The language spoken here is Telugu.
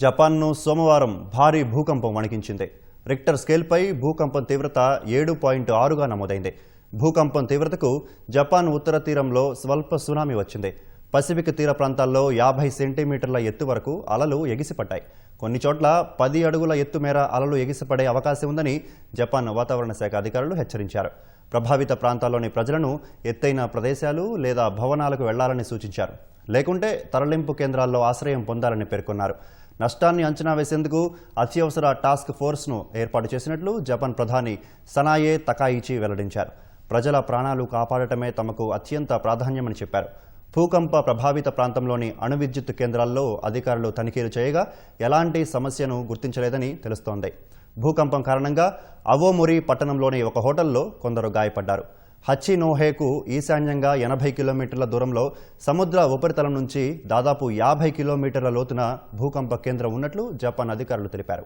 జపాన్ను సోమవారం భారీ భూకంపం వణికించింది. రిక్టర్ స్కేల్పై భూకంపం తీవ్రత 7.6గా నమోదైంది. భూకంపం తీవ్రతకు జపాన్ ఉత్తర తీరంలో స్వల్ప సునామీ వచ్చింది. పసిఫిక్ తీర ప్రాంతాల్లో 50 సెంటీమీటర్ల ఎత్తు వరకు అలలు ఎగిసిపడ్డాయి. కొన్ని చోట్ల 10 అడుగుల ఎత్తు మేర అలలు ఎగిసిపడే అవకాశం ఉందని జపాన్ వాతావరణ శాఖ అధికారులు హెచ్చరించారు. ప్రభావిత ప్రాంతాల్లోని ప్రజలను ఎత్తైన ప్రదేశాలు లేదా భవనాలకు వెళ్లాలని సూచించారు. లేకుంటే తరలింపు కేంద్రాల్లో ఆశ్రయం పొందాలని పేర్కొన్నారు. నష్టాన్ని అంచనా వేసేందుకు అత్యవసర టాస్క్ ఫోర్స్ను ఏర్పాటు చేసినట్లు జపాన్ ప్రధాని సనాయే తకాయిచి వెల్లడించారు. ప్రజల ప్రాణాలు కాపాడటమే తమకు అత్యంత ప్రాధాన్యమని చెప్పారు. భూకంప ప్రభావిత ప్రాంతంలోని అణు విద్యుత్ కేంద్రాల్లో అధికారులు తనిఖీలు చేయగా ఎలాంటి సమస్యను గుర్తించలేదని తెలుస్తోంది. భూకంపం కారణంగా అవోమొరి పట్టణంలోని ఒక హోటల్లో కొందరు గాయపడ్డారు. హచినోహేకు ఈశాన్యంగా 80 కిలోమీటర్ల దూరంలో సముద్ర ఉపరితలం నుంచి దాదాపు 50 కిలోమీటర్ల లోతున భూకంప కేంద్రం ఉన్నట్లు జపాన్ అధికారులు తెలిపారు.